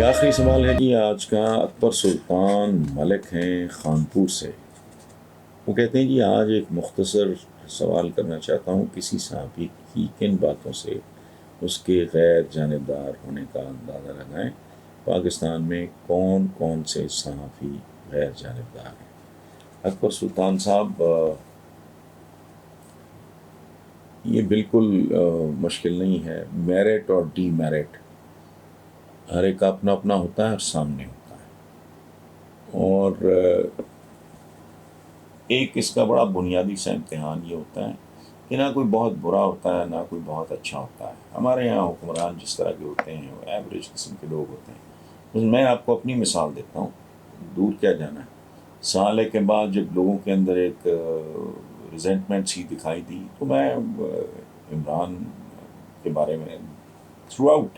یہ آخری سوال ہے جی آج کا، اکبر سلطان ملک ہیں خانپور سے۔ وہ کہتے ہیں جی آج ایک مختصر سوال کرنا چاہتا ہوں، کسی صحافی کی کن باتوں سے اس کے غیر جانبدار ہونے کا اندازہ لگائیں؟ پاکستان میں کون کون سے صحافی غیر جانبدار ہیں؟ اکبر سلطان صاحب، یہ بالکل مشکل نہیں ہے۔ میرٹ اور ڈی میرٹ ہر ایک کا اپنا اپنا ہوتا ہے اور سامنے ہوتا ہے، اور ایک اس کا بڑا بنیادی سا امتحان یہ ہوتا ہے کہ نہ کوئی بہت برا ہوتا ہے نہ کوئی بہت اچھا ہوتا ہے۔ ہمارے یہاں حکمران جس طرح کے ہوتے ہیں وہ ایوریج قسم کے لوگ ہوتے ہیں۔ میں آپ کو اپنی مثال دیتا ہوں، دور کیا جانا ہے۔ سالے کے بعد جب لوگوں کے اندر ایک ریزنٹمنٹ سی دکھائی دی تو میں عمران کے بارے میں تھرو آؤٹ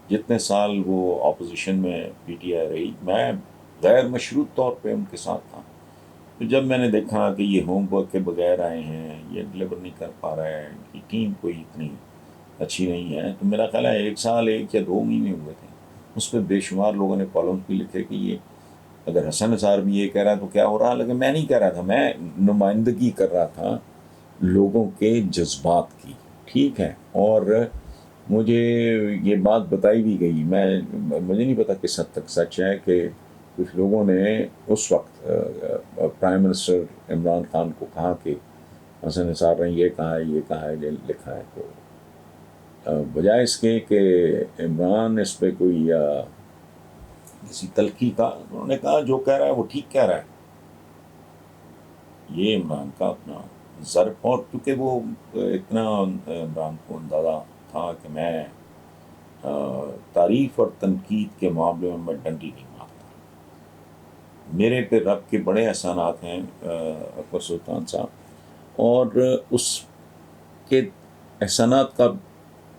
جتنے سال وہ اپوزیشن میں پی ٹی آئی رہی، میں غیر مشروط طور پہ ان کے ساتھ تھا۔ تو جب میں نے دیکھا کہ یہ ہوم ورک کے بغیر آئے ہیں، یہ ڈلیور نہیں کر پا رہا ہے، ان کی ٹیم کوئی اتنی اچھی نہیں ہے، تو میرا خیال ہے 1 سال 1 یا 2 مہینے ہوئے تھے، اس پہ بے شمار لوگوں نے کالمز بھی لکھے کہ یہ اگر حسن نثار بھی یہ کہہ رہا ہے تو کیا ہو رہا ہے، لیکن میں نہیں کہہ رہا تھا، میں نمائندگی کر رہا تھا لوگوں کے جذبات کی، ٹھیک ہے۔ اور مجھے یہ بات بتائی بھی گئی، مجھے نہیں پتا کس حد تک سچ ہے، کہ کچھ لوگوں نے اس وقت پرائم منسٹر عمران خان کو کہا کہ حسن نثار نے یہ کہا ہے، یہ کہا ہے، یہ لکھا ہے، تو بجائے اس کے کہ عمران اس پہ کوئی کسی تلخی کا، انہوں نے کہا جو کہہ رہا ہے وہ ٹھیک کہہ رہا ہے۔ یہ عمران کا اپنا ضرب، اور کیونکہ وہ اتنا عمران کو اندازہ تھا کہ میں تعریف اور تنقید کے معاملے میں ڈنڈی نہیں مارتا، میرے پہ رب کے بڑے احسانات ہیں اکبر سلطان صاحب، اور اس کے احسانات کا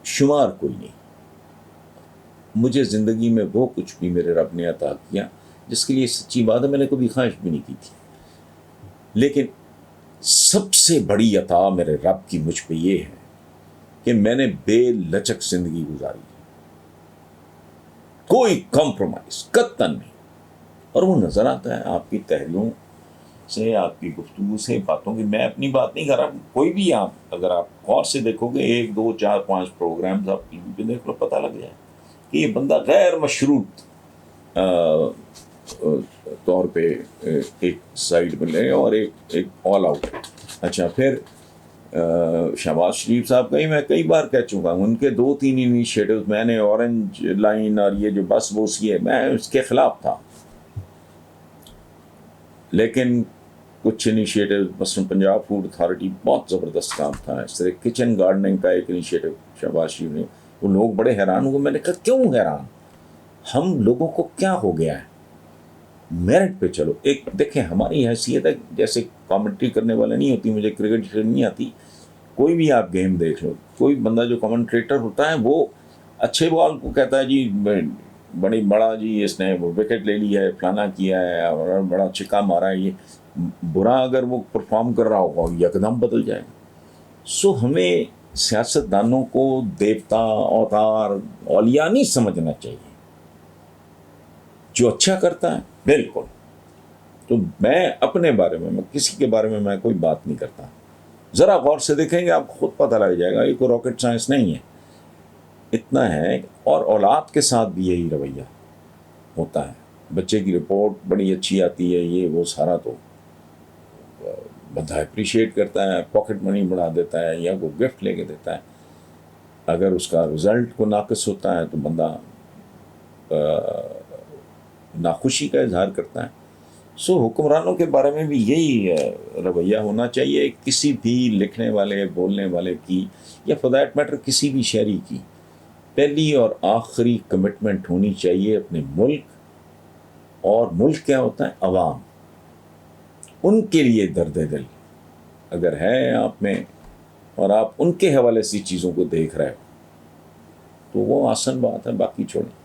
شمار کوئی نہیں۔ مجھے زندگی میں وہ کچھ بھی میرے رب نے عطا کیا جس کے لیے سچی بات ہے میں نے کبھی خواہش بھی نہیں کی تھی، لیکن سب سے بڑی عطا میرے رب کی مجھ پہ یہ ہے کہ میں نے بے لچک زندگی گزاری، کوئی کمپرومائز قطعاً نہیں، اور وہ نظر آتا ہے آپ کی تحریروں سے، آپ کی گفتگو سے، باتوں کی۔ میں اپنی بات نہیں کر رہا، کوئی بھی آپ اگر آپ غور سے دیکھو گے 1 2 4 5 پروگرامز آپ ٹی وی پہ دیکھ لو، پتہ لگ جائے کہ یہ بندہ غیر مشروط طور پہ ایک سائڈ پہ لے اور ایک آل آؤٹ۔ اچھا، پھر شہباز شریف صاحب کا ہی میں کئی بار کہہ چکا ہوں، ان کے 2 3 انیشیٹوز میں نے اورنج لائن اور یہ جو بس بوسی ہے میں اس کے خلاف تھا، لیکن کچھ انیشیٹو مثلاً پنجاب فوڈ اتھارٹی بہت زبردست کام تھا، اس طرح کچن گارڈننگ کا ایک انیشیٹو شہباز شریف نے، وہ لوگ بڑے حیران ہوئے۔ میں نے کہا کیوں حیران، ہم لوگوں کو کیا ہو گیا ہے، میرٹ پہ چلو۔ ایک دیکھیں ہماری حیثیت ہے، جیسے کامنٹری کرنے والا نہیں ہوتی، مجھے کرکٹ نہیں آتی، کوئی بھی آپ گیم دیکھ لو، کوئی بندہ جو کمنٹریٹر ہوتا ہے وہ اچھے بال کو کہتا ہے جی بڑی بڑا جی اس نے وکٹ لے لی ہے، فلانا کیا ہے اور بڑا چھکا مارا ہے، یہ برا اگر وہ پرفارم کر رہا ہوگا یکدم بدل جائے گا۔ سو ہمیں سیاست دانوں کو دیوتا اوتار اولیاء نہیں سمجھنا چاہیے، جو اچھا کرتا ہے بالکل۔ تو میں اپنے بارے میں کسی کے بارے میں میں کوئی بات نہیں کرتا، ذرا غور سے دیکھیں گے آپ خود پتہ لگ جائے گا، یہ کوئی راکٹ سائنس نہیں ہے، اتنا ہے۔ اور اولاد کے ساتھ بھی یہی رویہ ہوتا ہے، بچے کی رپورٹ بڑی اچھی آتی ہے، یہ وہ سارا تو بندہ اپریشیٹ کرتا ہے، پاکٹ منی بڑھا دیتا ہے یا وہ گفٹ لے کے دیتا ہے۔ اگر اس کا رزلٹ کو ناقص ہوتا ہے تو بندہ ناخوشی کا اظہار کرتا ہے۔ سو حکمرانوں کے بارے میں بھی یہی رویہ ہونا چاہیے، کسی بھی لکھنے والے بولنے والے کی یا فار دیٹ میٹر کسی بھی شہری کی پہلی اور آخری کمٹمنٹ ہونی چاہیے اپنے ملک، اور ملک کیا ہوتا ہے، عوام، ان کے لیے درد دل اگر ہے آپ میں اور آپ ان کے حوالے سے چیزوں کو دیکھ رہے ہو تو وہ آسان بات ہے، باقی چھوڑیں۔